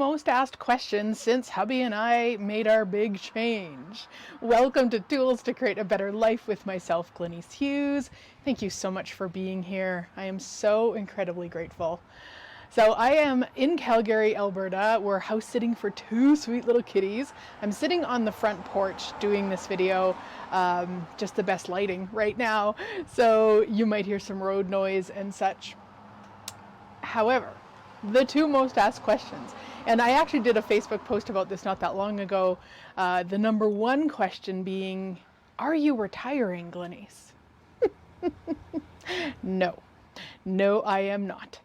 most asked questions since hubby and I made our big change. Welcome to Tools to Create a Better Life with myself, Glenyce Hughes. Thank you so much for being here. I am so incredibly grateful. So I am in Calgary, Alberta. We're house sitting for two sweet little kitties. I'm sitting on the front porch doing this video, just the best lighting right now. So you might hear some road noise and such. However, the two most asked questions, and I actually did a Facebook post about this not that long ago, the number one question being, are you retiring, Glenyce? No, I am not.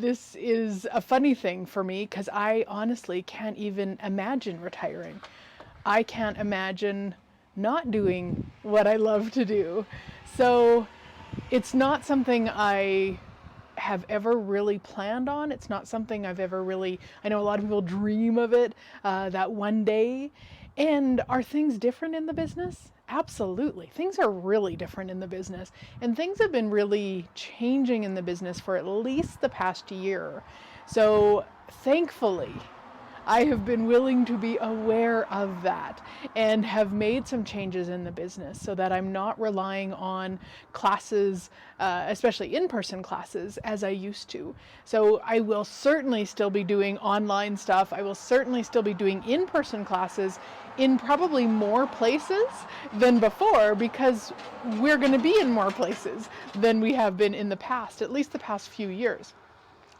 This is a funny thing for me because I honestly can't even imagine retiring. I can't imagine not doing what I love to do. So it's not something I have ever really planned on. It's not something I've ever really, I know a lot of people dream of it, that one day. And are things different in the business? Absolutely. Things are really different in the business, and things have been really changing in the business for at least the past year. So thankfully, I have been willing to be aware of that and have made some changes in the business so that I'm not relying on classes, especially in-person classes, as I used to. So I will certainly still be doing online stuff. I will certainly still be doing in-person classes in probably more places than before, because we're going to be in more places than we have been in the past, at least the past few years.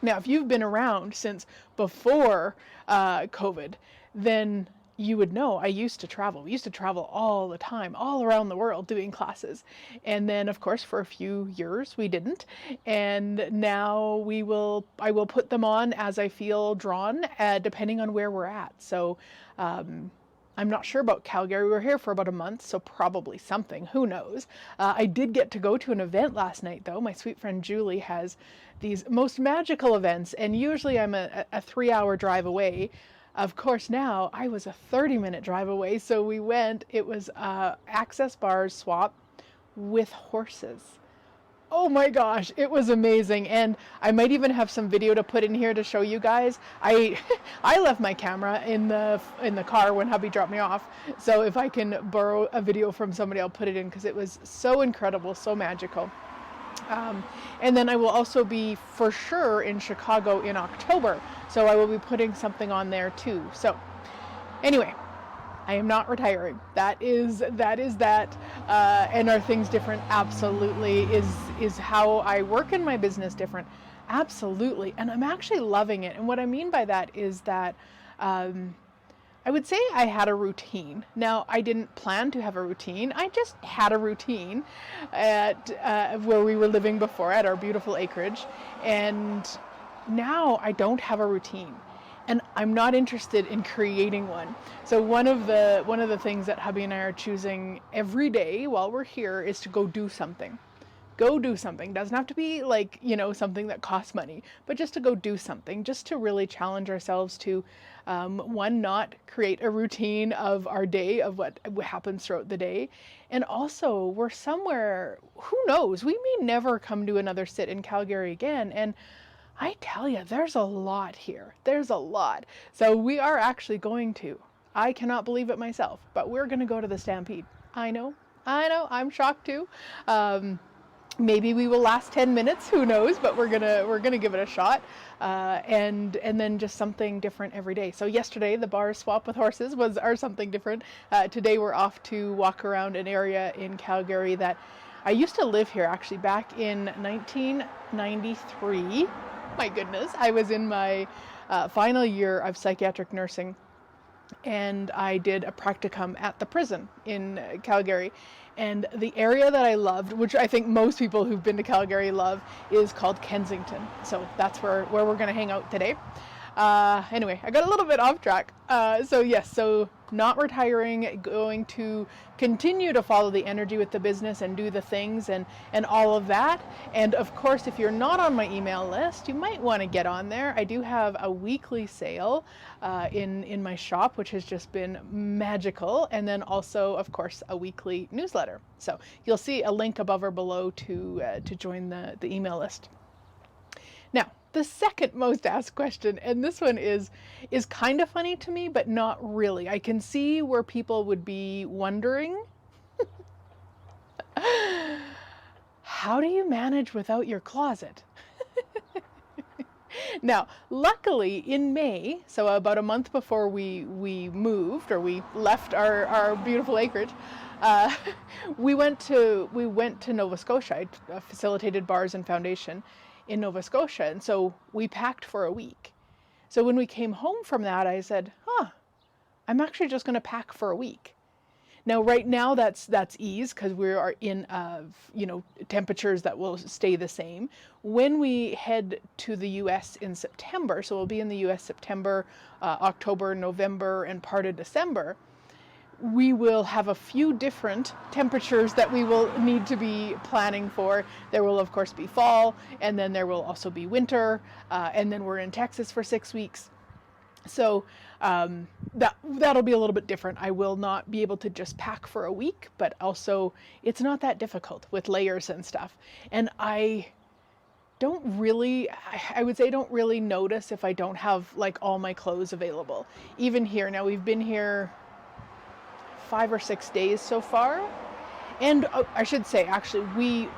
Now, if you've been around since before COVID, then you would know I used to travel. We used to travel all the time, all around the world doing classes. And then, of course, for a few years we didn't. And now I will put them on as I feel drawn, depending on where we're at. So I'm not sure about Calgary. We were here for about a month, so probably something. Who knows? I did get to go to an event last night, though. My sweet friend Julie has these most magical events, and usually I'm a 3-hour drive away. Of course, now I was a 30-minute drive away, so we went. It was access bars swap with horses. Oh my gosh, it was amazing. And I might even have some video to put in here to show you guys. I left my camera in the car when hubby dropped me off. So if I can borrow a video from somebody, I'll put it in, because it was so incredible, so magical. And then I will also be for sure in Chicago in October. So I will be putting something on there too. So anyway, I am not retiring. That is that. And are things different? Absolutely. Is how I work in my business different? Absolutely. And I'm actually loving it. And what I mean by that is that I would say I had a routine. Now, I didn't plan to have a routine. I just had a routine at where we were living before, at our beautiful acreage. And now I don't have a routine. And I'm not interested in creating one. So one of the things that hubby and I are choosing every day while we're here is to go do something. Go do something. Doesn't have to be like, something that costs money, but just to go do something, just to really challenge ourselves to, one, not create a routine of our day, of what happens throughout the day. And also, we're somewhere, who knows, we may never come to another sit in Calgary again. And I tell you, there's a lot here. There's a lot. So we are actually going to, I cannot believe it myself, but we're going to go to the Stampede. I know, I'm shocked too. Maybe we will last 10 minutes, who knows, but we're gonna give it a shot. And then just something different every day. So yesterday, the bar swap with horses was our something different. Today we're off to walk around an area in Calgary that I used to live here, actually, back in 1993. My goodness, I was in my final year of psychiatric nursing, and I did a practicum at the prison in Calgary. And the area that I loved, which I think most people who've been to Calgary love, is called Kensington. So that's where we're going to hang out today. Anyway, I got a little bit off track. So not retiring, going to continue to follow the energy with the business and do the things and all of that. And of course, if you're not on my email list, you might want to get on there. I do have a weekly sale in my shop, which has just been magical. And then also, of course, a weekly newsletter. So you'll see a link above or below to join the email list. Now, The second most asked question, and this one is kind of funny to me, but not really. I can see where people would be wondering, how do you manage without your closet? Now, luckily in May, so about a month before we moved, or we left our beautiful acreage, we went to Nova Scotia. I facilitated Bars and Foundation in Nova Scotia, and so we packed for a week. So when we came home from that, I said, I'm actually just going to pack for a week. Now, right now, that's ease, because we are in temperatures that will stay the same. When we head to the U.S. in September, so we'll be in the U.S. September, October, November, and part of December, we will have a few different temperatures that we will need to be planning for. There will, of course, be fall, and then there will also be winter, and then we're in Texas for 6 weeks. So that'll be a little bit different. I will not be able to just pack for a week, but also it's not that difficult with layers and stuff. And I would say don't really notice if I don't have like all my clothes available. Even here, now we've been here 5 or 6 days so far. And I should say, actually,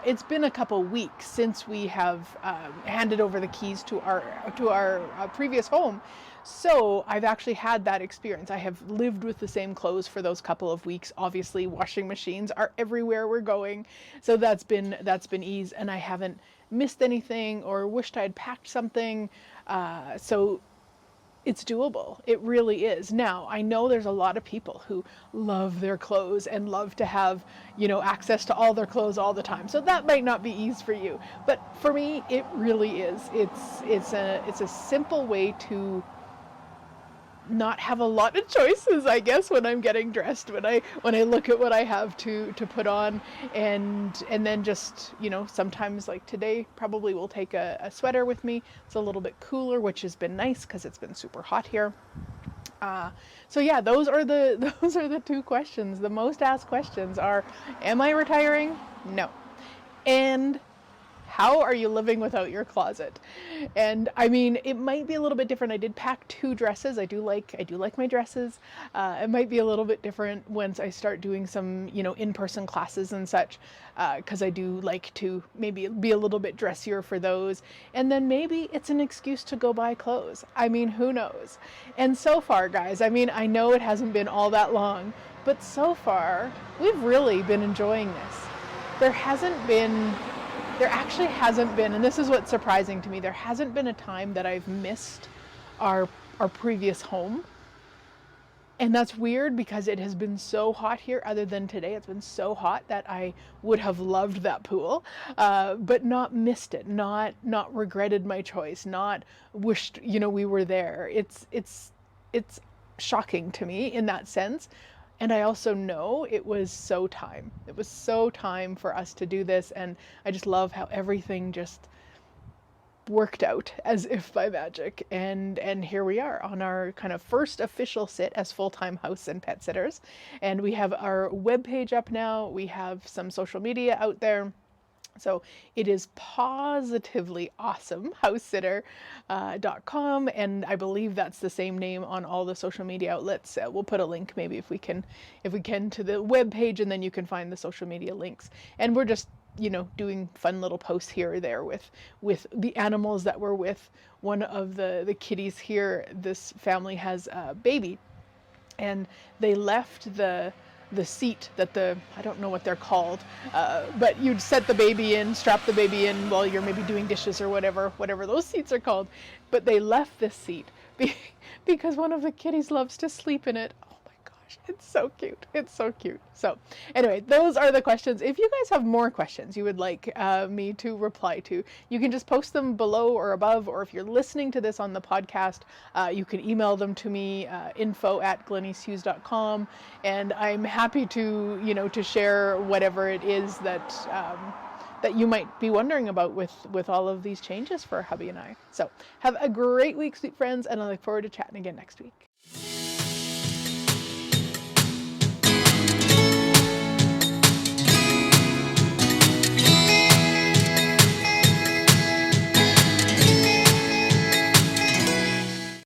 it's been a couple weeks since we have handed over the keys to our previous home. So I've actually had that experience. I have lived with the same clothes for those couple of weeks. Obviously, washing machines are everywhere we're going. So that's been ease, and I haven't missed anything or wished I'd packed something. So it's doable. It really is. Now, I know there's a lot of people who love their clothes and love to have, access to all their clothes all the time. So that might not be ease for you. But for me, it really is. It's a simple way to not have a lot of choices, I guess, when I'm getting dressed, when I look at what I have to put on, and then just, sometimes, like today, probably will take a sweater with me. It's a little bit cooler, which has been nice because it's been super hot here. So yeah, those are the two questions. The most asked questions are, am I retiring? No. And how are you living without your closet? And I mean, it might be a little bit different. I did pack 2 dresses. I do like my dresses. It might be a little bit different once I start doing some, in-person classes and such, because I do like to maybe be a little bit dressier for those. And then maybe it's an excuse to go buy clothes. I mean, who knows? And so far, guys, I mean, I know it hasn't been all that long, but so far, we've really been enjoying this. There actually hasn't been, and this is what's surprising to me, there hasn't been a time that I've missed our previous home. And that's weird because it has been so hot here. Other than today, it's been so hot that I would have loved that pool, but not missed it, not regretted my choice, not wished, we were there. It's shocking to me in that sense. And I also know it was so time. It was so time for us to do this. And I just love how everything just worked out as if by magic. And here we are on our kind of first official sit as full-time house and pet sitters. And we have our webpage up now. We have some social media out there. So it is positively awesome, housesitter.com, and I believe that's the same name on all the social media outlets. We'll put a link maybe if we can to the web page, and then you can find the social media links. And we're just doing fun little posts here or there with the animals that we're with. One of the kitties here, this family has a baby, and they left the seat that I don't know what they're called, but you'd set the baby in, strap the baby in while you're maybe doing dishes or whatever those seats are called. But they left this seat because one of the kitties loves to sleep in it. Oh my gosh, it's so cute. It's so cute. So anyway, those are the questions. If you guys have more questions you would like me to reply to, you can just post them below or above, or if you're listening to this on the podcast, you can email them to me, info@glenycehughes.com, and I'm happy to, to share whatever it is that you might be wondering about with all of these changes for Hubby and I. So have a great week, sweet friends, and I look forward to chatting again next week.